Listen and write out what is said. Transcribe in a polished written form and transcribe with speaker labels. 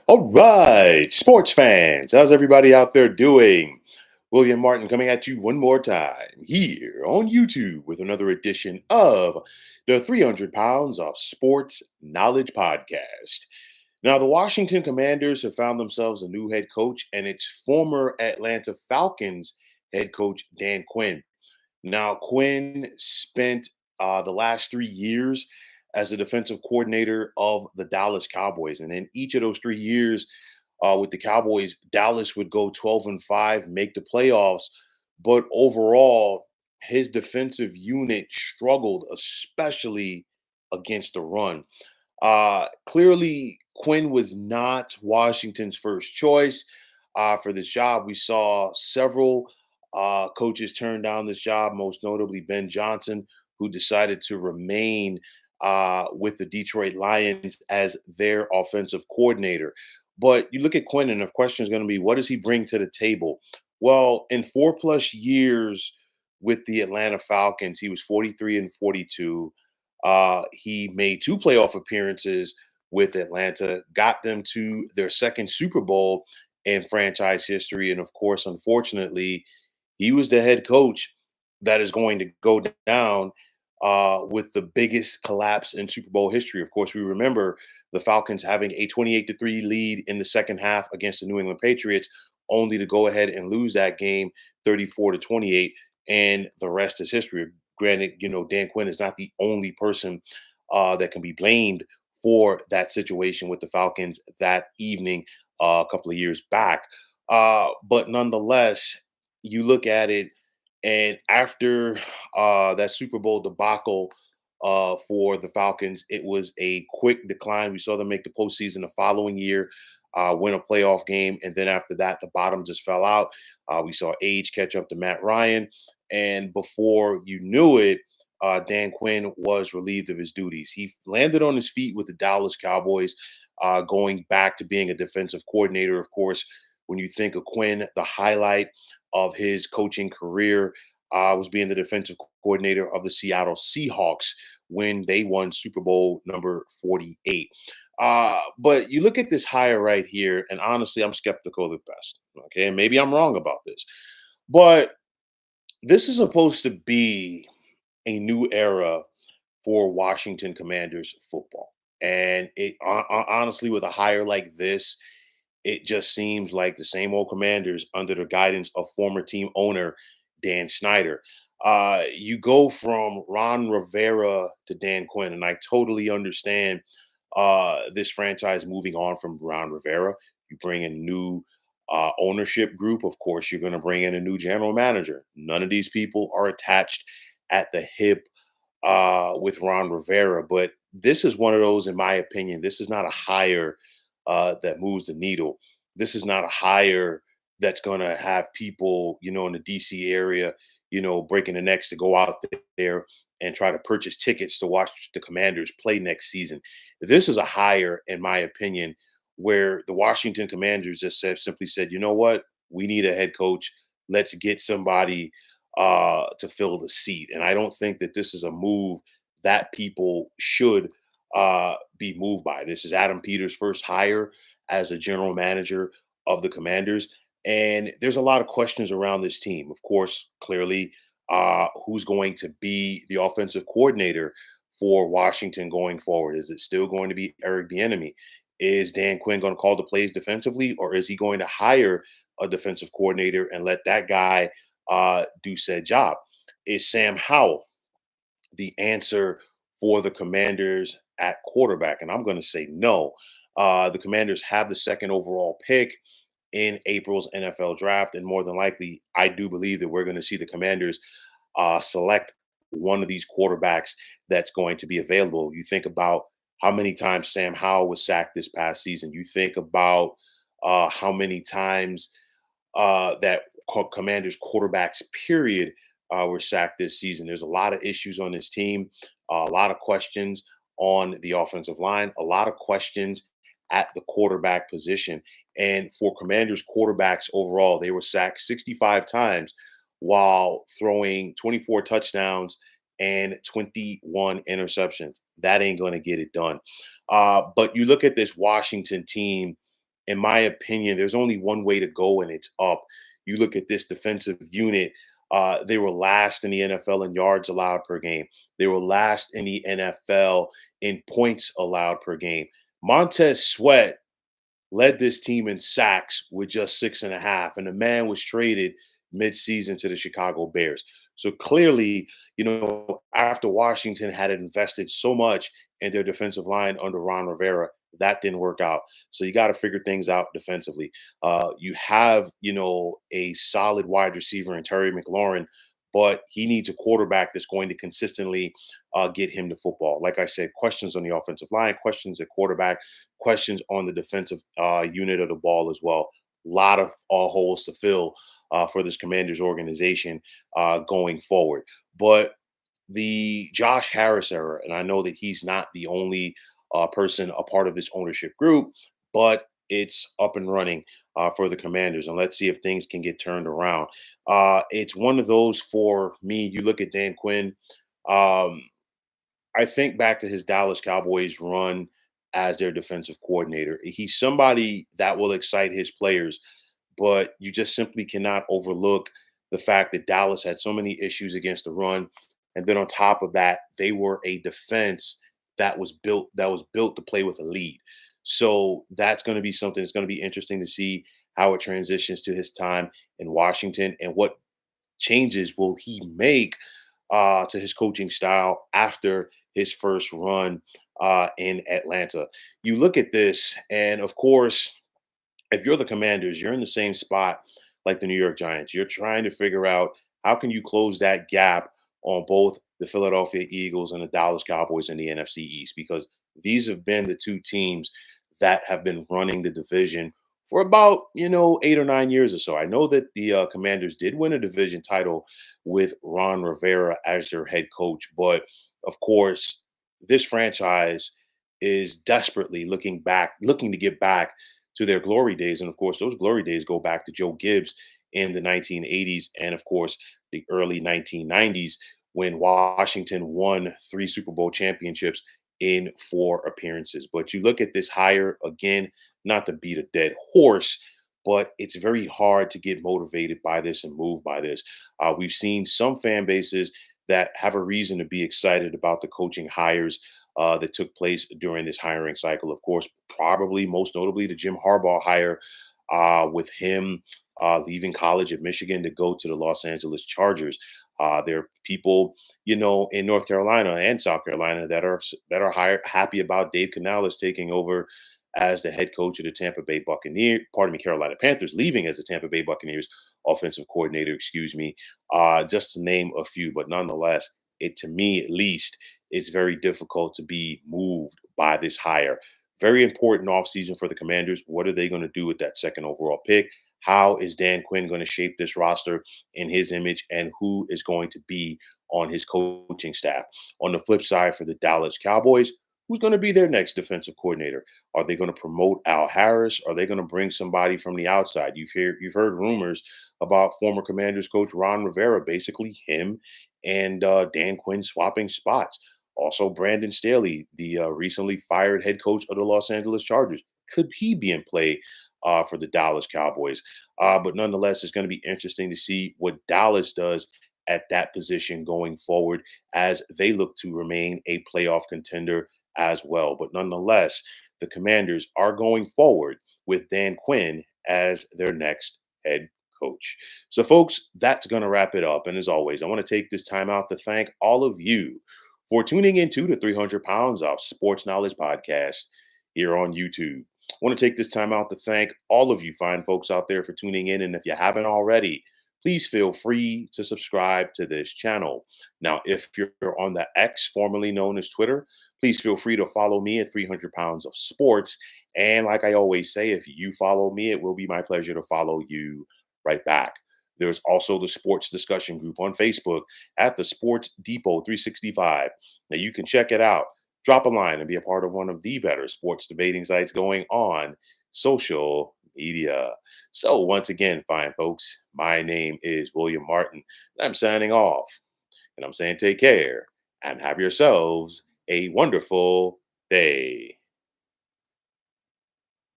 Speaker 1: All right, sports fans, how's everybody out there doing? William Martin coming at you one more time here on YouTube with another edition of the 300 Pounds of Sports Knowledge Podcast. Now, the Washington Commanders have found themselves a new head coach, and it's former Atlanta Falcons head coach Dan Quinn. Now, Quinn spent the last 3 years as a defensive coordinator of the Dallas Cowboys. And in each of those 3 years with the Cowboys, Dallas would go 12-5, make the playoffs. But overall, his defensive unit struggled, especially against the run. Clearly, Quinn was not Washington's first choice for this job. We saw several coaches turn down this job, most notably Ben Johnson, who decided to remain with the Detroit Lions as their offensive coordinator. But you look at Quinn, and the question is going to be, what does he bring to the table? Well, in 4+ years with the Atlanta Falcons, he was 43-42. He made two playoff appearances with Atlanta, got them to their second Super Bowl in franchise history. And of course, unfortunately, he was the head coach that is going to go down with the biggest collapse in Super Bowl history. Of course, we remember the Falcons having a 28-3 lead in the second half against the New England Patriots, only to go ahead and lose that game 34-28. And the rest is history. Granted, Dan Quinn is not the only person that can be blamed for that situation with the Falcons that evening a couple of years back. But nonetheless, you look at it, and after that Super Bowl debacle for the Falcons, it was a quick decline. We saw them make the postseason the following year, win a playoff game, and then after that, the bottom just fell out. We saw age catch up to Matt Ryan, and before you knew it, Dan Quinn was relieved of his duties. He landed on his feet with the Dallas Cowboys, going back to being a defensive coordinator. Of course, when you think of Quinn, the highlight of his coaching career was being the defensive coordinator of the Seattle Seahawks when they won Super Bowl number 48. But you look at this hire right here, and honestly, I'm skeptical at best. Okay, and maybe I'm wrong about this, but this is supposed to be a new era for Washington Commanders football. And honestly, with a hire like this, it just seems like the same old Commanders under the guidance of former team owner Dan Snyder. You go from Ron Rivera to Dan Quinn, and I totally understand this franchise moving on from Ron Rivera. You bring in new ownership group. Of course, you're going to bring in a new general manager. None of these people are attached at the hip with Ron Rivera, but this is one of those, in my opinion, this is not a hire that moves the needle. This is not a hire that's going to have people, in the DC area, breaking the necks to go out there and try to purchase tickets to watch the Commanders play next season. This is a hire, in my opinion, where the Washington Commanders just simply said, you know what, we need a head coach. Let's get somebody to fill the seat. And I don't think that this is a move that people should be moved by. This is Adam Peters' first hire as a general manager of the Commanders. And there's a lot of questions around this team. Of course, clearly, who's going to be the offensive coordinator for Washington going forward? Is it still going to be Eric Bieniemy? Is Dan Quinn going to call the plays defensively, or is he going to hire a defensive coordinator and let that guy do said job? Is Sam Howell the answer for the Commanders at quarterback? And I'm going to say no. The Commanders have the second overall pick in April's NFL draft. And more than likely, I do believe that we're going to see the Commanders select one of these quarterbacks that's going to be available. You think about how many times Sam Howell was sacked this past season. You think about how many times that Commanders quarterbacks, period, were sacked this season. There's a lot of issues on this team, a lot of questions on the offensive line, a lot of questions at the quarterback position. And for Commanders quarterbacks overall, they were sacked 65 times while throwing 24 touchdowns and 21 interceptions. That ain't going to get it done. But you look at this Washington team, in my opinion, there's only one way to go, and it's up. You look at this defensive unit. They were last in the NFL in yards allowed per game. They were last in the NFL in points allowed per game. Montez Sweat led this team in sacks with just 6.5, and the man was traded midseason to the Chicago Bears. So clearly, after Washington had invested so much in their defensive line under Ron Rivera, that didn't work out. So you got to figure things out defensively. You have, a solid wide receiver in Terry McLaurin, but he needs a quarterback that's going to consistently get him the football. Like I said, questions on the offensive line, questions at quarterback, questions on the defensive unit of the ball as well. A lot of holes to fill for this Commanders organization going forward. But the Josh Harris era, and I know that he's not the only person a part of this ownership group, but it's up and running for the Commanders. And let's see if things can get turned around. It's one of those for me. You look at Dan Quinn. Um, I think back to his Dallas Cowboys run as their defensive coordinator. He's somebody that will excite his players, but you just simply cannot overlook the fact that Dallas had so many issues against the run. And then on top of that, they were a defense that was built to play with a lead. So that's going to be something that's going to be interesting to see how it transitions to his time in Washington and what changes will he make to his coaching style after his first run in Atlanta. You look at this, and of course, if you're the Commanders, you're in the same spot like the New York Giants. You're trying to figure out how can you close that gap on both the Philadelphia Eagles and the Dallas Cowboys in the NFC East, because these have been the two teams that have been running the division for about 8 or 9 years or so. I know that the Commanders did win a division title with Ron Rivera as their head coach, but of course, this franchise is desperately looking to get back to their glory days. And of course, those glory days go back to Joe Gibbs in the 1980s and, of course, the early 1990s when Washington won 3 Super Bowl championships in 4 appearances. But you look at this hire again, not to beat a dead horse, but it's very hard to get motivated by this and moved by this. We've seen some fan bases that have a reason to be excited about the coaching hires that took place during this hiring cycle. Of course, probably most notably the Jim Harbaugh hire with him leaving college at Michigan to go to the Los Angeles Chargers. There are people, in North Carolina and South Carolina happy about Dave Canales taking over as the head coach of the Carolina Panthers, leaving as the Tampa Bay Buccaneers offensive coordinator, excuse me, just to name a few. But nonetheless, to me at least, it's very difficult to be moved by this hire. Very important offseason for the Commanders. What are they going to do with that second overall pick? How is Dan Quinn going to shape this roster in his image, and who is going to be on his coaching staff? On the flip side, for the Dallas Cowboys, who's going to be their next defensive coordinator? Are they going to promote Al Harris? Are they going to bring somebody from the outside? You've heard rumors about former Commanders coach Ron Rivera, basically him and Dan Quinn swapping spots. Also, Brandon Staley, the recently fired head coach of the Los Angeles Chargers, could he be in play for the Dallas Cowboys? But nonetheless, it's going to be interesting to see what Dallas does at that position going forward as they look to remain a playoff contender as well. But nonetheless, the Commanders are going forward with Dan Quinn as their next head coach. So, folks, that's going to wrap it up. And as always, I want to take this time out to thank all of you for tuning into the 300 Pounds of Sports Knowledge podcast here on YouTube. I want to take this time out to thank all of you fine folks out there for tuning in. And if you haven't already, please feel free to subscribe to this channel. Now, if you're on the X, formerly known as Twitter, please feel free to follow me at 300 Pounds of Sports. And like I always say, if you follow me, it will be my pleasure to follow you right back. There's also the sports discussion group on Facebook at the Sports Depot 365. Now you can check it out. Drop a line and be a part of one of the better sports debating sites going on social media. So once again, fine folks, my name is William Martin, and I'm signing off. And I'm saying take care and have yourselves a wonderful day.